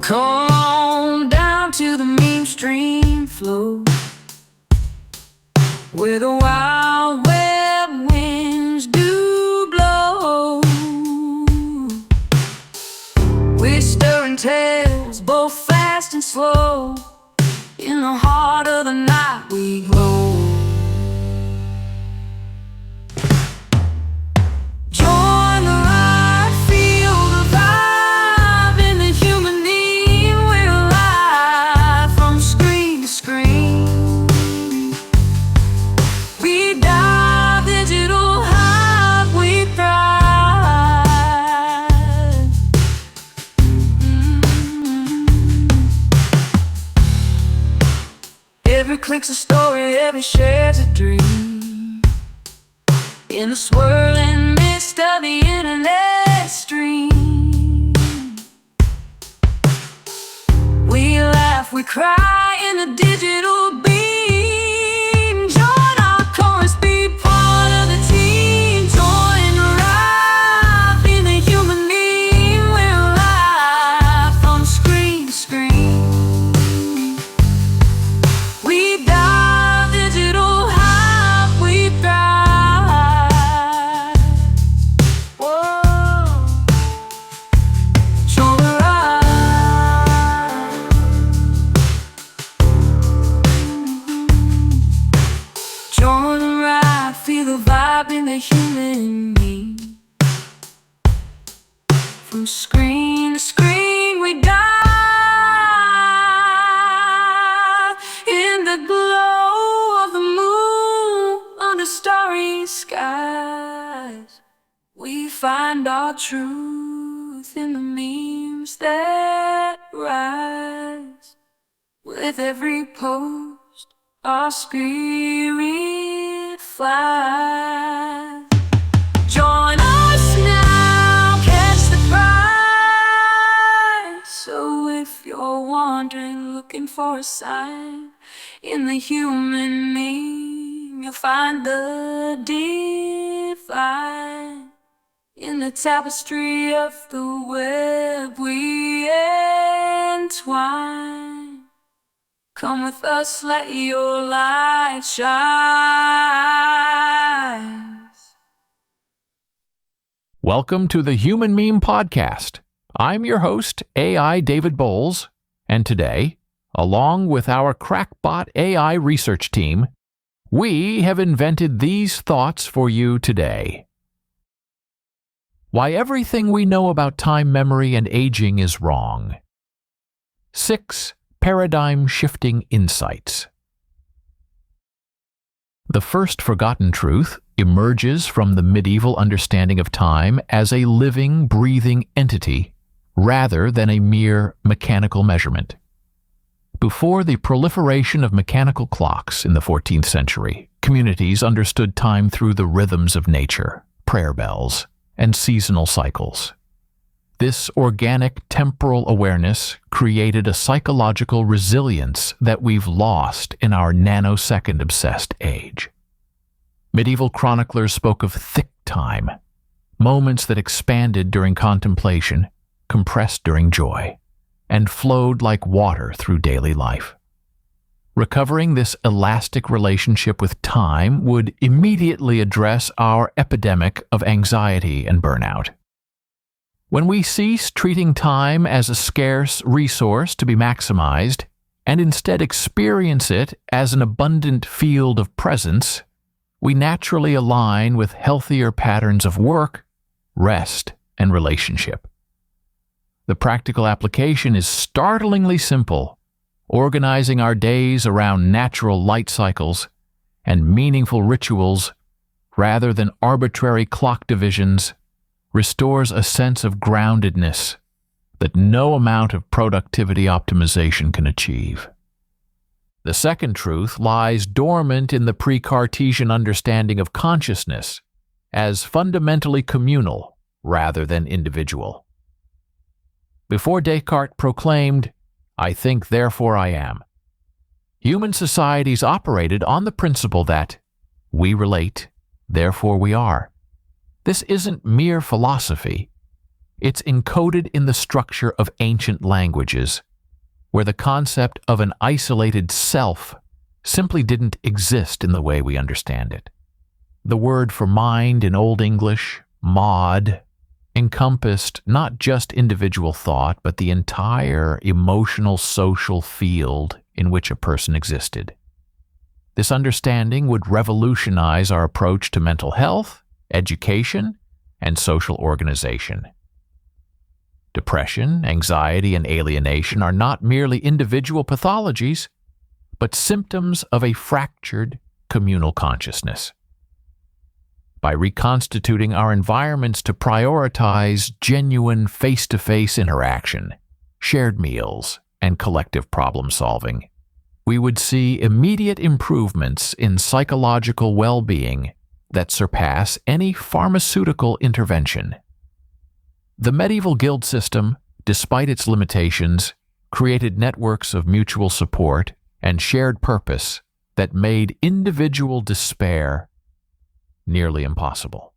Come on down to the meme stream flow, where the wild web winds do blow. We're stirring tales, both fast and slow. In the heart of the night we glow. Join the ride, feel the vibe in the human need. We're alive from screen to screen. We dive digital high, we thrive. Every click's a story, every share's a dream. In the swirling mist of the internet stream, we laugh, we cry in the digital beam. Join our chorus, be part of the team. Join the ride, be the human meme. We're alive from screen to screen. We dive digital high, we thrive. Whoa. Join the ride. Join the ride, feel the vibe in the human meme. From screen to screen we dive in the glow of the moon under starry skies. We find our truth in the memes that rise. With every post, our spirit flies. Join us now, catch the prize. So if you're wandering, looking for a sign, in the human meme, you'll find the divine. In the tapestry of the web we entwine. Come with us, let your light shine. Welcome to the Human Meme Podcast. I'm your host, AI David Bowles, and today, along with our crackpot AI research team, we have invented these thoughts for you today. Why everything we know about time, memory, and aging is wrong. 6 paradigm-shifting insights. The first forgotten truth emerges from the medieval understanding of time as a living, breathing entity rather than a mere mechanical measurement. Before the proliferation of mechanical clocks in the 14th century, communities understood time through the rhythms of nature, prayer bells, and seasonal cycles. This organic temporal awareness created a psychological resilience that we've lost in our nanosecond-obsessed age. Medieval chroniclers spoke of thick time, moments that expanded during contemplation, compressed during joy, and flowed like water through daily life. Recovering this elastic relationship with time would immediately address our epidemic of anxiety and burnout. When we cease treating time as a scarce resource to be maximized, and instead experience it as an abundant field of presence, we naturally align with healthier patterns of work, rest, and relationship. The practical application is startlingly simple, organizing our days around natural light cycles and meaningful rituals rather than arbitrary clock divisions restores a sense of groundedness that no amount of productivity optimization can achieve. The second truth lies dormant in the pre-Cartesian understanding of consciousness as fundamentally communal rather than individual. Before Descartes proclaimed, "I think, therefore I am," human societies operated on the principle that we relate, therefore we are. This isn't mere philosophy. It's encoded in the structure of ancient languages, where the concept of an isolated self simply didn't exist in the way we understand it. The word for mind in Old English, mod, encompassed not just individual thought, but the entire emotional social field in which a person existed. This understanding would revolutionize our approach to mental health, education, and social organization. Depression, anxiety, and alienation are not merely individual pathologies, but symptoms of a fractured communal consciousness. By reconstituting our environments to prioritize genuine face-to-face interaction, shared meals, and collective problem-solving, we would see immediate improvements in psychological well-being that surpass any pharmaceutical intervention. The medieval guild system, despite its limitations, created networks of mutual support and shared purpose that made individual despair nearly impossible.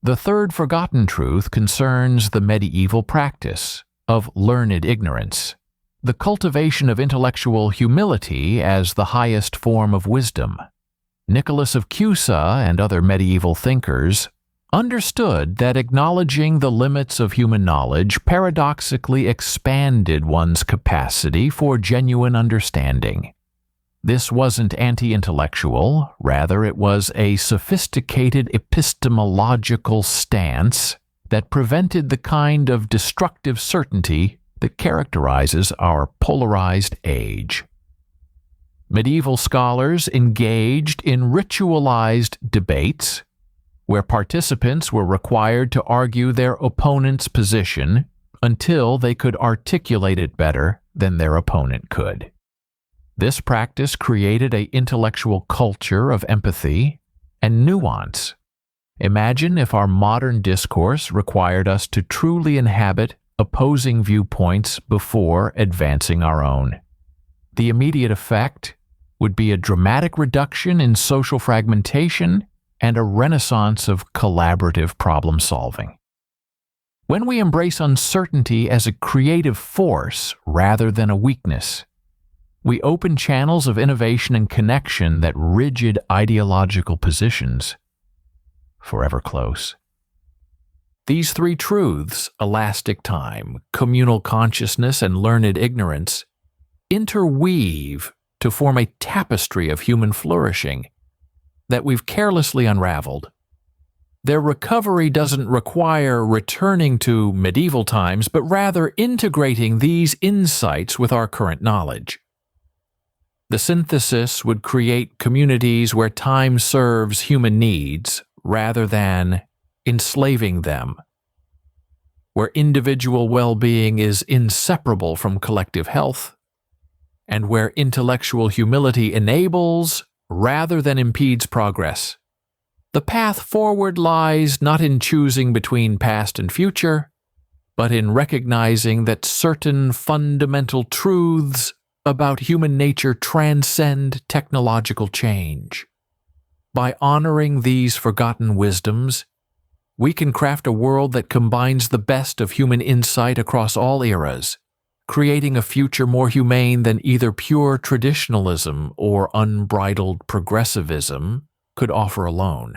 The third forgotten truth concerns the medieval practice of learned ignorance, the cultivation of intellectual humility as the highest form of wisdom. Nicholas of Cusa and other medieval thinkers understood that acknowledging the limits of human knowledge paradoxically expanded one's capacity for genuine understanding. This wasn't anti-intellectual, rather it was a sophisticated epistemological stance that prevented the kind of destructive certainty that characterizes our polarized age. Medieval scholars engaged in ritualized debates, where participants were required to argue their opponent's position until they could articulate it better than their opponent could. This practice created an intellectual culture of empathy and nuance. Imagine if our modern discourse required us to truly inhabit opposing viewpoints before advancing our own. The immediate effect would be a dramatic reduction in social fragmentation and a renaissance of collaborative problem-solving. When we embrace uncertainty as a creative force rather than a weakness, we open channels of innovation and connection that rigid ideological positions forever close. These three truths, elastic time, communal consciousness, and learned ignorance, interweave to form a tapestry of human flourishing that we've carelessly unraveled. Their recovery doesn't require returning to medieval times, but rather integrating these insights with our current knowledge. The synthesis would create communities where time serves human needs rather than enslaving them, where individual well-being is inseparable from collective health, and where intellectual humility enables rather than impedes progress. The path forward lies not in choosing between past and future, but in recognizing that certain fundamental truths about human nature transcend technological change. By honoring these forgotten wisdoms, we can craft a world that combines the best of human insight across all eras, creating a future more humane than either pure traditionalism or unbridled progressivism could offer alone.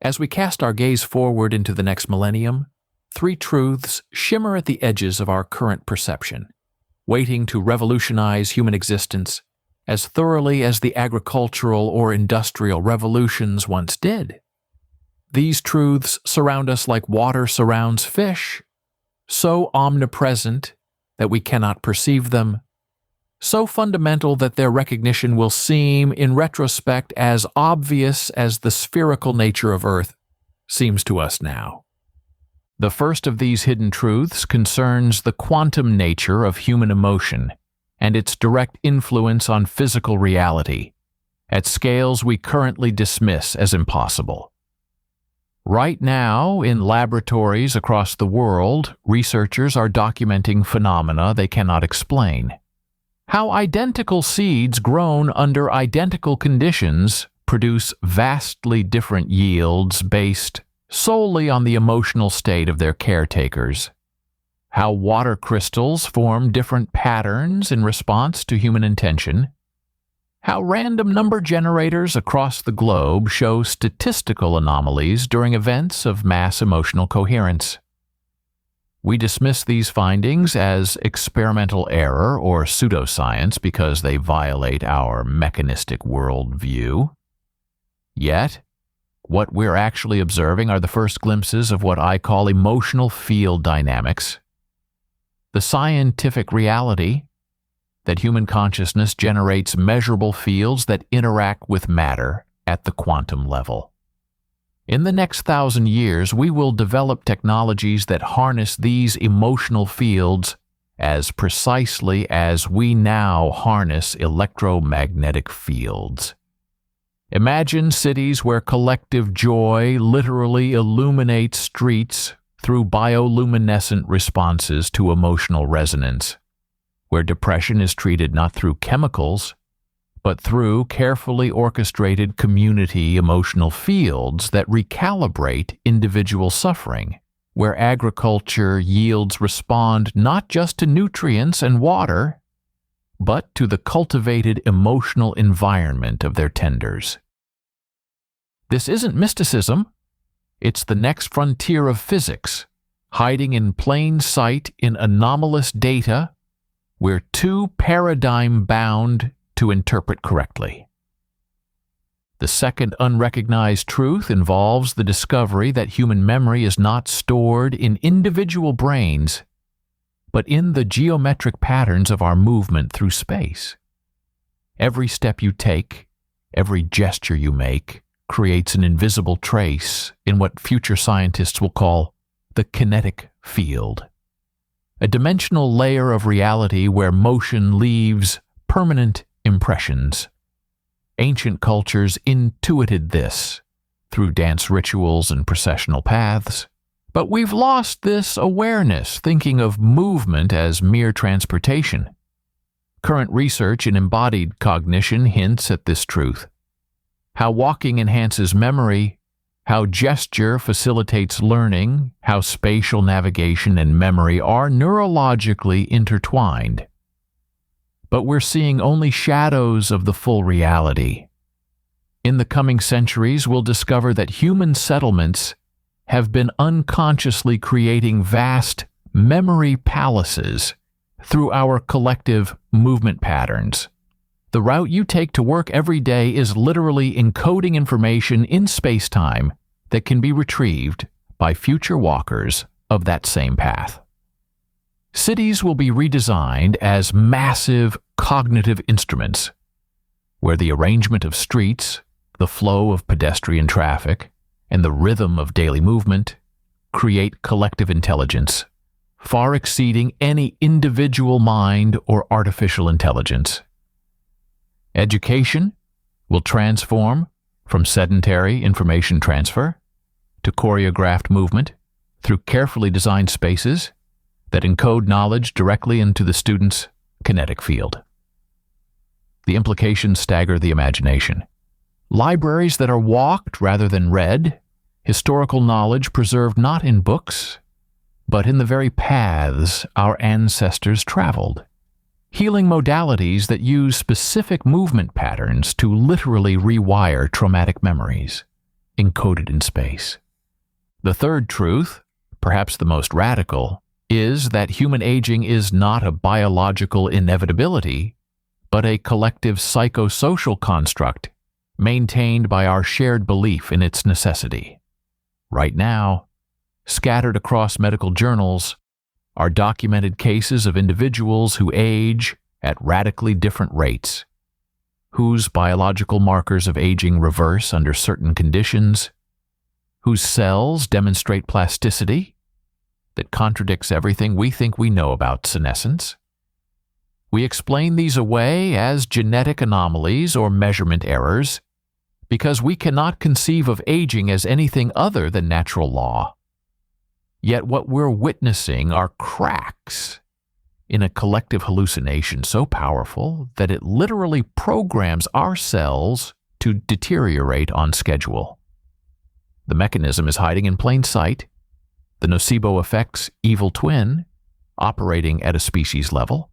As we cast our gaze forward into the next millennium, three truths shimmer at the edges of our current perception, waiting to revolutionize human existence as thoroughly as the agricultural or industrial revolutions once did. These truths surround us like water surrounds fish, so omnipresent that we cannot perceive them, so fundamental that their recognition will seem, in retrospect, as obvious as the spherical nature of Earth seems to us now. The first of these hidden truths concerns the quantum nature of human emotion and its direct influence on physical reality, at scales we currently dismiss as impossible. Right now, in laboratories across the world, researchers are documenting phenomena they cannot explain. How identical seeds grown under identical conditions produce vastly different yields based solely on the emotional state of their caretakers, how water crystals form different patterns in response to human intention, how random number generators across the globe show statistical anomalies during events of mass emotional coherence. We dismiss these findings as experimental error or pseudoscience because they violate our mechanistic worldview. Yet, what we're actually observing are the first glimpses of what I call emotional field dynamics, the scientific reality that human consciousness generates measurable fields that interact with matter at the quantum level. In the next 1,000 years, we will develop technologies that harness these emotional fields as precisely as we now harness electromagnetic fields. Imagine cities where collective joy literally illuminates streets through bioluminescent responses to emotional resonance, where depression is treated not through chemicals, but through carefully orchestrated community emotional fields that recalibrate individual suffering, where agriculture yields respond not just to nutrients and water, but to the cultivated emotional environment of their tenders. This isn't mysticism. It's the next frontier of physics, hiding in plain sight in anomalous data we're too paradigm-bound to interpret correctly. The second unrecognized truth involves the discovery that human memory is not stored in individual brains, but in the geometric patterns of our movement through space. Every step you take, every gesture you make, creates an invisible trace in what future scientists will call the kinetic field, a dimensional layer of reality where motion leaves permanent impressions. Ancient cultures intuited this through dance rituals and processional paths, but we've lost this awareness, thinking of movement as mere transportation. Current research in embodied cognition hints at this truth. How walking enhances memory, how gesture facilitates learning, how spatial navigation and memory are neurologically intertwined. But we're seeing only shadows of the full reality. In the coming centuries, we'll discover that human settlements have been unconsciously creating vast memory palaces through our collective movement patterns. The route you take to work every day is literally encoding information in space-time that can be retrieved by future walkers of that same path. Cities will be redesigned as massive cognitive instruments, where the arrangement of streets, the flow of pedestrian traffic, and the rhythm of daily movement create collective intelligence, far exceeding any individual mind or artificial intelligence. Education will transform from sedentary information transfer to choreographed movement through carefully designed spaces that encode knowledge directly into the student's kinetic field. The implications stagger the imagination. Libraries that are walked rather than read, historical knowledge preserved not in books, but in the very paths our ancestors traveled. Healing modalities that use specific movement patterns to literally rewire traumatic memories, encoded in space. The third truth, perhaps the most radical, is that human aging is not a biological inevitability, but a collective psychosocial construct maintained by our shared belief in its necessity. Right now, scattered across medical journals, are documented cases of individuals who age at radically different rates, whose biological markers of aging reverse under certain conditions, whose cells demonstrate plasticity that contradicts everything we think we know about senescence. We explain these away as genetic anomalies or measurement errors because we cannot conceive of aging as anything other than natural law. Yet what we're witnessing are cracks in a collective hallucination so powerful that it literally programs our cells to deteriorate on schedule. The mechanism is hiding in plain sight. The nocebo effect's evil twin, operating at a species level.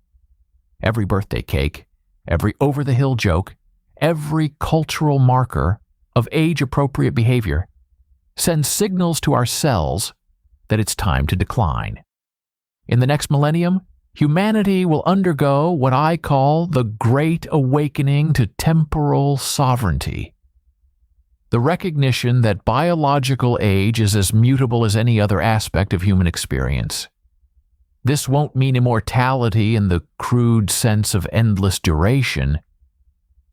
Every birthday cake, every over-the-hill joke, every cultural marker of age-appropriate behavior sends signals to our cells that it's time to decline. In the next millennium, humanity will undergo what I call the Great Awakening to temporal sovereignty. The recognition that biological age is as mutable as any other aspect of human experience. This won't mean immortality in the crude sense of endless duration,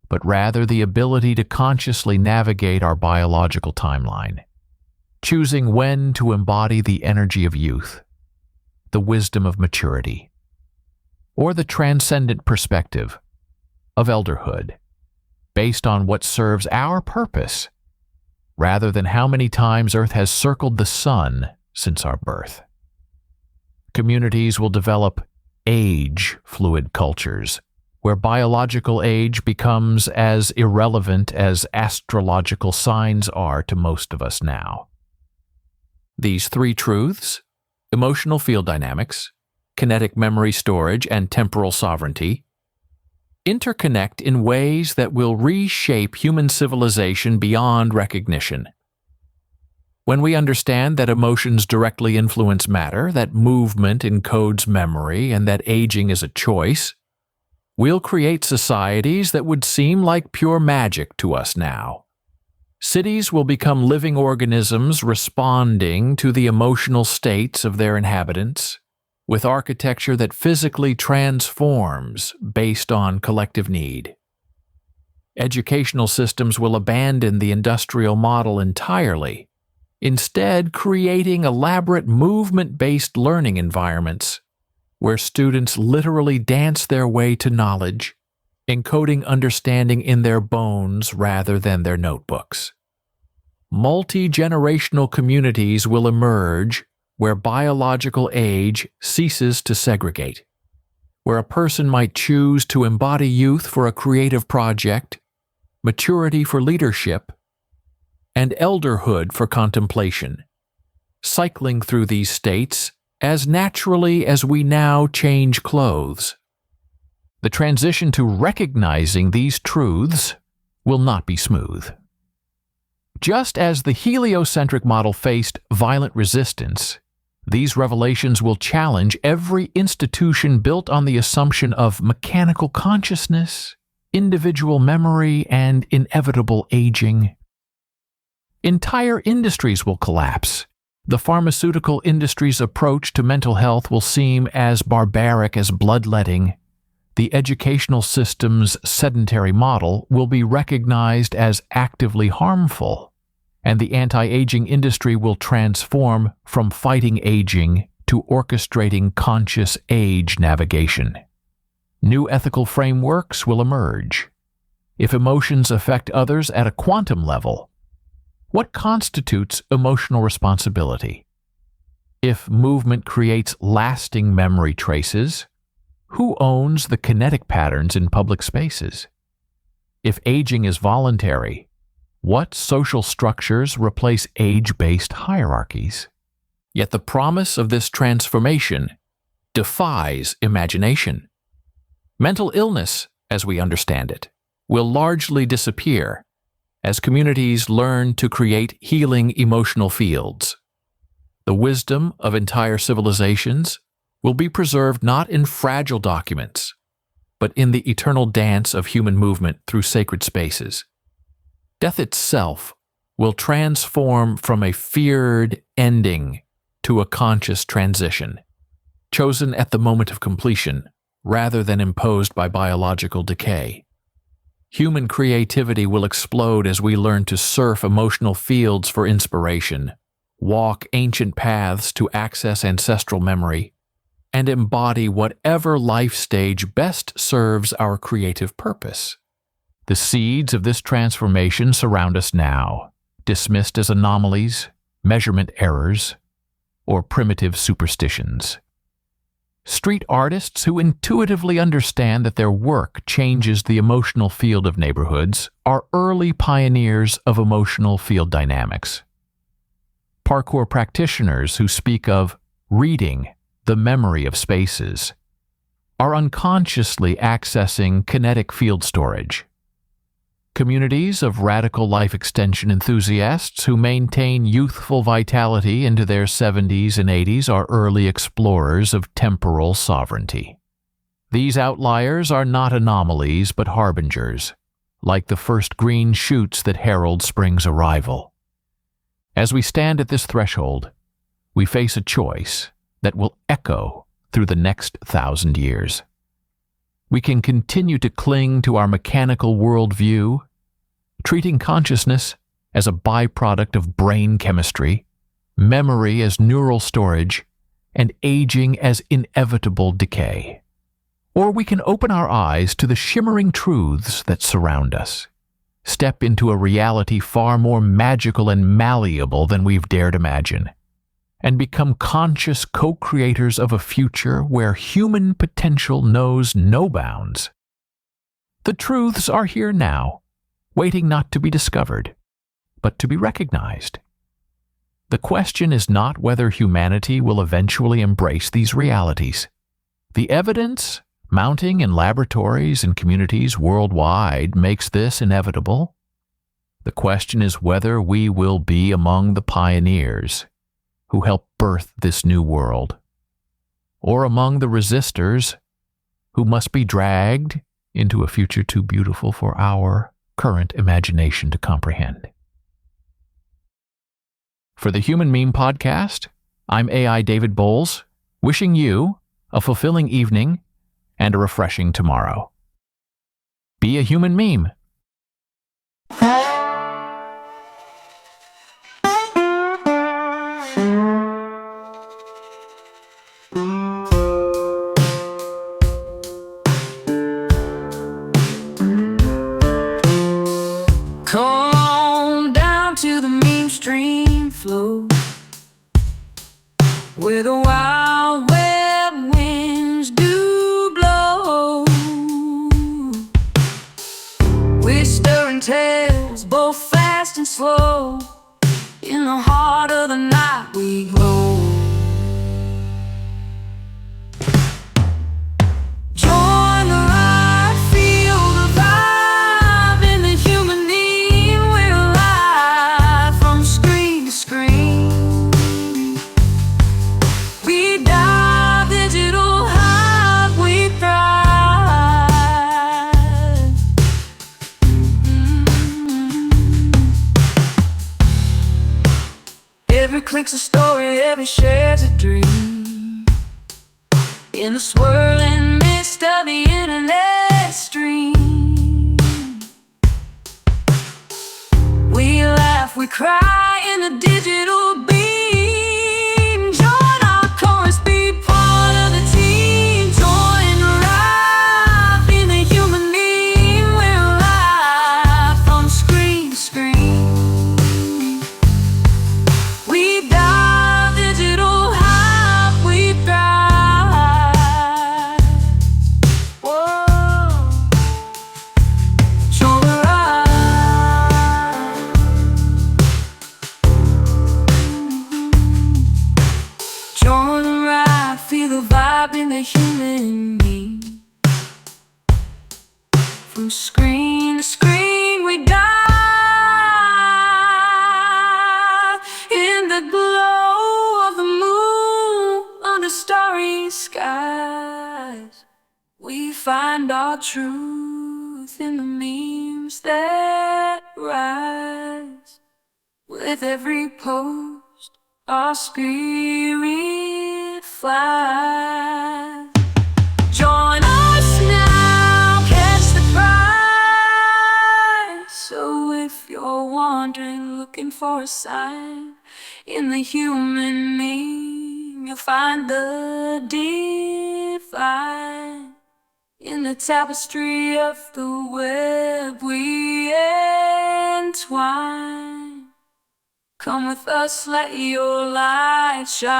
but rather the ability to consciously navigate our biological timeline, choosing when to embody the energy of youth, the wisdom of maturity, or the transcendent perspective of elderhood, based on what serves our purpose, rather than how many times Earth has circled the sun since our birth. Communities will develop age-fluid cultures, where biological age becomes as irrelevant as astrological signs are to most of us now. These three truths, emotional field dynamics, kinetic memory storage, and temporal sovereignty, interconnect in ways that will reshape human civilization beyond recognition. When we understand that emotions directly influence matter, that movement encodes memory, and that aging is a choice, we'll create societies that would seem like pure magic to us now. Cities will become living organisms responding to the emotional states of their inhabitants, with architecture that physically transforms based on collective need. Educational systems will abandon the industrial model entirely, instead creating elaborate movement-based learning environments where students literally dance their way to knowledge, encoding understanding in their bones rather than their notebooks. Multi-generational communities will emerge where biological age ceases to segregate, where a person might choose to embody youth for a creative project, maturity for leadership, and elderhood for contemplation, cycling through these states as naturally as we now change clothes. The transition to recognizing these truths will not be smooth. Just as the heliocentric model faced violent resistance, these revelations will challenge every institution built on the assumption of mechanical consciousness, individual memory, and inevitable aging. Entire industries will collapse. The pharmaceutical industry's approach to mental health will seem as barbaric as bloodletting. The educational system's sedentary model will be recognized as actively harmful, and the anti-aging industry will transform from fighting aging to orchestrating conscious age navigation. New ethical frameworks will emerge. If emotions affect others at a quantum level, what constitutes emotional responsibility? If movement creates lasting memory traces, who owns the kinetic patterns in public spaces? If aging is voluntary, what social structures replace age-based hierarchies? Yet the promise of this transformation defies imagination. Mental illness, as we understand it, will largely disappear as communities learn to create healing emotional fields. The wisdom of entire civilizations will be preserved not in fragile documents, but in the eternal dance of human movement through sacred spaces. Death itself will transform from a feared ending to a conscious transition, chosen at the moment of completion rather than imposed by biological decay. Human creativity will explode as we learn to surf emotional fields for inspiration, walk ancient paths to access ancestral memory, and embody whatever life stage best serves our creative purpose. The seeds of this transformation surround us now, dismissed as anomalies, measurement errors, or primitive superstitions. Street artists who intuitively understand that their work changes the emotional field of neighborhoods are early pioneers of emotional field dynamics. parkour practitioners who speak of reading the memory of spaces, are unconsciously accessing kinetic field storage. Communities of radical life extension enthusiasts who maintain youthful vitality into their 70s and 80s are early explorers of temporal sovereignty. These outliers are not anomalies but harbingers, like the first green shoots that herald spring's arrival. As we stand at this threshold, we face a choice that will echo through the next 1,000 years. We can continue to cling to our mechanical worldview, treating consciousness as a byproduct of brain chemistry, memory as neural storage, and aging as inevitable decay. Or we can open our eyes to the shimmering truths that surround us, step into a reality far more magical and malleable than we've dared imagine, and become conscious co-creators of a future where human potential knows no bounds. The truths are here now, waiting not to be discovered, but to be recognized. The question is not whether humanity will eventually embrace these realities. The evidence, mounting in laboratories and communities worldwide, makes this inevitable. The question is whether we will be among the pioneers who help birth this new world, or among the resistors who must be dragged into a future too beautiful for our current imagination to comprehend. For the Human Meme Podcast, I'm AI David Bowles, wishing you a fulfilling evening and a refreshing tomorrow. Be a human meme. Come on down to the meme stream flow, where the wild web winds do blow. We're stirring tales, both fast and slow. In the heart of the night we glow. Join the ride, feel the vibe in the human meme. We're live from screen to screen. We dive digital high, we thrive. Every click's a story, every share's a dream. In the swirling mist of the internet stream, we laugh, we cry in the digital beam. Join our chorus, be part of the team. Join the ride in the human meme. We're live from screen to screen. We dive digital high, we thrive. Whoa. Join the ride. Join the ride, feel the vibe in the human meme. From screen to screen we dive in the glow of the moon under starry skies. We find our truth in the memes that rise. With every post, our spirit flies. Join us now, catch the prize. So if you're wandering, looking for a sign, in the human meme, you'll find the divine. In the tapestry of the web we entwine. Come with us, let your light shine.